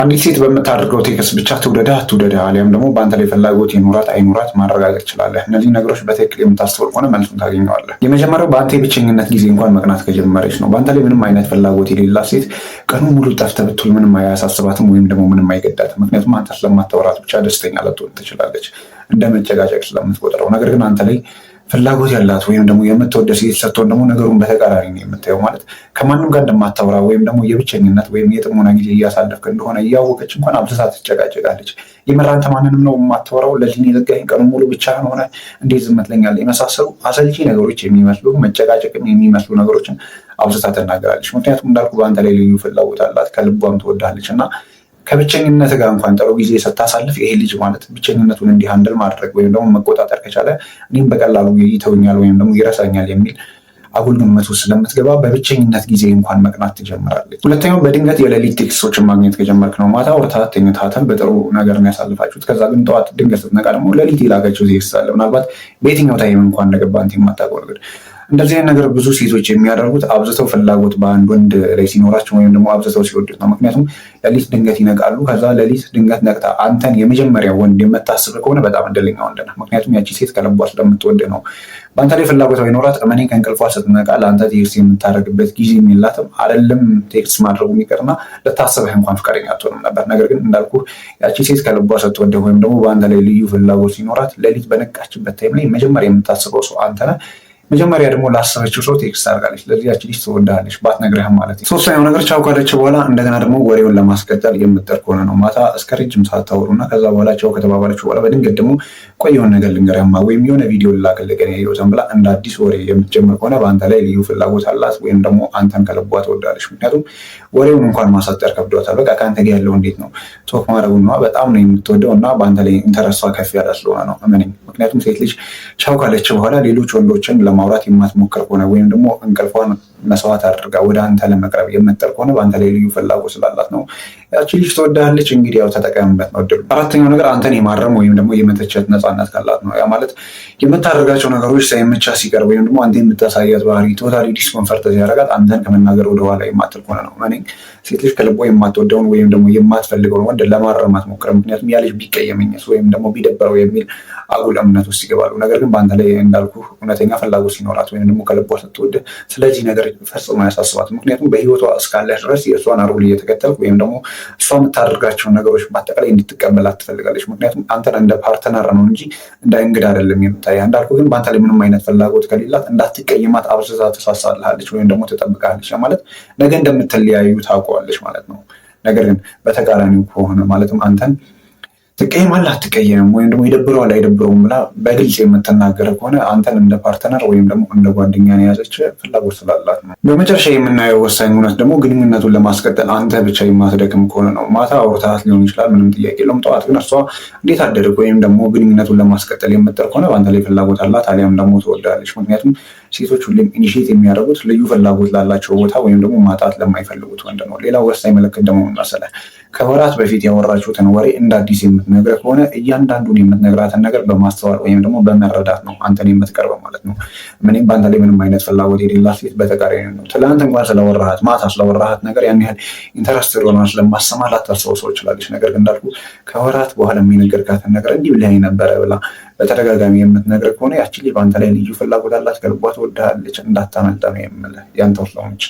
አንዲት ሴት በምታደርገው ቴክስት ብቻ ትውደድህ አትውደድህ አሊያም ደግሞ በአንተ ላይ ፍላጎት ይኑራት አይኑራት ማረጋገጥ ትችላለህ። እነዚህ ነገሮች በትክክል የምታስተውል ከሆነ መልሱን ታገኘዋለህ። የመጀመሪያው በአንተ የብቸኝነት ጊዜ እንኳን መቅናት ከጀመረች ነው። በአንተ ላይ ምንም አይነት ፍላጎት የሌላት ሴት ቀኑን ሙሉ ጠፍተህ ብትውል ምንም አያሳስባትም ወይም ደግሞ ምንም አይገዳትም። ምክንያቱም አንተ ስለማታወራት ብቻ ደስተኛ ልትሆን ትችላለች፣ እንደ መጨቃጨቅ ስለምትቆጥረው። ነገር ግን አንተ ላይ ፍላጎት ያላት ወይም ደግሞ የምትወደ ሴት ስትሆን ደግሞ ነገሩን በተቃራኒ ነው የምታየው። ማለት ከማንም ጋር እንደማታወራ ወይም ደግሞ የብቸኝነት ወይም የጥሞና ጊዜ እያሳለፍክ እንደሆነ እያወቀች እንኳን አብዝታ ትጨቃጨቃለች። የምር አንተ ማንንም ነው የማታወራው? ለዚህ የዘጋኝ ቀኑ ሙሉ ብቻህን ሆነ እንዴት ዝም ትለኛለህ? የመሳሰሉ አሰልቺ ነገሮች የሚመስሉ መጨቃጨቅም የሚመስሉ ነገሮችን አብዝታ ትናገራለች። ምክንያቱም እንዳልኩ በአንተ ላይ ልዩ ፍላጎት አላት፣ ከልቧም ትወዳለች እና ከብቸኝነት ጋር እንኳን ጥሩ ጊዜ ስታሳልፍ ይሄ ልጅ ማለት ብቸኝነቱን እንዲህ ሃንድል ማድረግ ወይም ደግሞ መቆጣጠር ከቻለ እኔም በቀላሉ ይተውኛል ወይም ደግሞ ይረሳኛል የሚል አጉል ግምት ውስጥ ስለምትገባ በብቸኝነት ጊዜ እንኳን መቅናት ትጀምራለች። ሁለተኛው በድንገት የሌሊት ቴክስቶችን ማግኘት ከጀመርክ ነው። ማታ ወርታት ተኝታተን በጥሩ ነገር ያሳልፋችሁት፣ ከዛ ግን ጠዋት ድንገት ስትነቃ ደግሞ ሌሊት የላከችው ቴክስት አለ። ምናልባት በየትኛው ታይም እንኳን እንደገባ አንተ የማታውቀው ነገር። እንደዚህ አይነት ነገር ብዙ ሴቶች የሚያደርጉት አብዝተው ፍላጎት በአንድ ወንድ ላይ ሲኖራቸው ወይም ደግሞ አብዝተው ሲወዱት ነው። ምክንያቱም ሌሊት ድንገት ይነቃሉ። ከዛ ሌሊት ድንገት ነቅታ አንተን የመጀመሪያ ወንድ የምታስብ ከሆነ በጣም እድለኛ ወንድ ነህ። ምክንያቱም ያቺ ሴት ከልቧ ስለምትወድ ነው። በአንተ ላይ ፍላጎት ባይኖራት እመኔ ከእንቅልፏ ስትነቃ ለአንተ ቴክስት የምታደርግበት ጊዜ የላትም። አይደለም ቴክስት ማድረጉ የሚቀርና ልታስብህ እንኳን ፈቃደኛ አትሆንም ነበር። ነገር ግን እንዳልኩ ያቺ ሴት ከልቧ ስትወድህ ወይም ደግሞ በአንተ ላይ ልዩ ፍላጎት ሲኖራት ሌሊት በነቃችበት ታይም ላይ መጀመሪያ የምታስበው ሰው አንተ ነህ። መጀመሪያ ደግሞ ላሰበችው ሰው ቴክስት አድርጋለች። ስለዚህ ያቺ ልጅ ትወዳለች ባትነግርህም ማለት ነው። ሶስተኛው ነገር ቻው ካለች በኋላ እንደገና ደግሞ ወሬውን ለማስቀጠል የምትጠር ከሆነ ነው። ማታ እስከ ረጅም ሰዓት ታወሩና ከዛ በኋላ ቻው ከተባባለች በኋላ በድንገት ደግሞ ቆይ የሆነ ነገር ልንገርህማ ወይም የሆነ ቪዲዮ ልላክልህ ያየሁትን ብላ እንደ አዲስ ወሬ የምትጀምር ከሆነ በአንተ ላይ ልዩ ፍላጎት አላት ወይም ደግሞ አንተን ከልቧ ትወዳለች። ምክንያቱም ወሬውን እንኳን ማሳጠር ከብዷታል። በቃ ከአንተ ጋር ያለው እንዴት ነው ቶክ ማድረጉን ነው በጣም ነው የምትወደው እና በአንተ ላይ ኢንተረስቷ ከፍ ያለ ስለሆነ ነው። እመነኝ። ምክንያቱም ሴት ልጅ ቻው ካለች በኋላ ሌሎች ወንዶችን ለማውራት የማትሞክር ከሆነ ወይም ደግሞ እንቅልፏን መስዋዕት አድርጋ ወደ አንተ ለመቅረብ የምትጥር ከሆነ በአንተ ላይ ልዩ ፍላጎት ስላላት ነው። ያቺ ልጅ ትወዳለች። እንግዲህ ያው ተጠቀምበት ነው እድሉ። አራተኛው ነገር አንተን የማረም ወይም ደግሞ የመተቸት ነፃነት ካላት ነው። ያ ማለት የምታደርጋቸው ነገሮች ሳይመቻ ሲቀር ወይም ደግሞ አንተ የምታሳያት ባህሪ ቶታሊ ዲስኮንፈርት ሲያደርጋት አንተን ከመናገር ወደኋላ የማትል ከሆነ ነው። እኔ ሴት ልጅ ከልቧ የማትወደውን ወይም ደግሞ የማትፈልገውን ወንድ ለማረም አትሞክርም። ምክንያቱም ያ ልጅ ቢቀየመኝስ ወይም ደግሞ ቢደበረው የሚል አጉል እምነት ውስጥ ይገባሉ። ነገር ግን በአንተ ላይ እንዳልኩ እውነተኛ ፍላጎት ሲኖራት ወይም ደግሞ ከልቧ ስትወድ ስለዚህ ነገር ፈጽሞ አያሳስባት። ምክንያቱም በህይወቷ እስካለህ ድረስ የእሷን ሩል እየተከተልክ ወይም ደግሞ እሷ የምታደርጋቸውን ነገሮች በአጠቃላይ እንድትቀበላት ትፈልጋለች። ምክንያቱም አንተን እንደ ፓርትነር ነው እንጂ እንደ እንግዳ አይደለም የምታየው። እንዳልኩ ግን በአንተ ላይ ምንም አይነት ፍላጎት ከሌላት እንዳትቀይማት አብዝታ ትሳሳልሃለች ወይም ደግሞ ትጠብቃለች። ማለት ነገ እንደምትለያዩ ታውቀዋለች ማለት ነው። ነገር ግን በተቃራኒው ከሆነ ማለትም አንተን ትቀይማለህ አትቀየምም ወይም ደግሞ ይደብረዋል አይደብረውም ብላ በግልጽ የምትናገር ከሆነ አንተን እንደ ፓርትነር ወይም ደግሞ እንደ ጓደኛ የያዘች ፍላጎት ስላላት ነው። በመጨረሻ የምናየው ወሳኝ እውነት ደግሞ ግንኙነቱን ለማስቀጠል አንተ ብቻ የማትደክም ከሆነ ነው። ማታ አውርታት ሊሆን ይችላል፣ ምንም ጥያቄ የለውም። ጠዋት ግን እርሷ እንዴት አደረግ ወይም ደግሞ ግንኙነቱን ለማስቀጠል የምትጥር ከሆነ በአንተ ላይ ፍላጎት አላት አሊያም ደግሞ ትወዳለች። ምክንያቱም ሴቶች ሁሌም ኢኒሼት የሚያደርጉት ልዩ ፍላጎት ላላቸው ቦታ ወይም ደግሞ ማጣት ለማይፈልጉት ወንድ ነው። ሌላው ወሳኝ ምልክት ደግሞ ምን መሰለህ? ከወራት በፊት ያወራችሁትን ወሬ እንደ አዲስ የምትነግረህ ከሆነ እያንዳንዱን የምትነግራትን ነገር በማስተዋል ወይም ደግሞ በመረዳት ነው አንተን የምትቀርበው ማለት ነው። ምንም በአንተ ላይ ምንም አይነት ፍላጎት የሌላት ሴት በተቃራኒ ነው። ትላንት እንኳን ስለወራሃት ማታ ስለወራሃት ነገር ያን ያህል ኢንተረስትድ ሆና ስለማሰማ ላታስታውሰው ትችላለች። ነገር ግን እንዳልኩ ከወራት በኋላ የሚነገርካትን ነገር እንዲህ ብለኸኝ ነበረ ብላ በተደጋጋሚ የምትነግርህ ከሆነ ያቺ ልጅ በአንተ ላይ ልዩ ፍላጎት አላት፣ ከልቧ ትወድሃለች። እንዳታመልጠ ነው የምልህ ያንተው ስለሆነች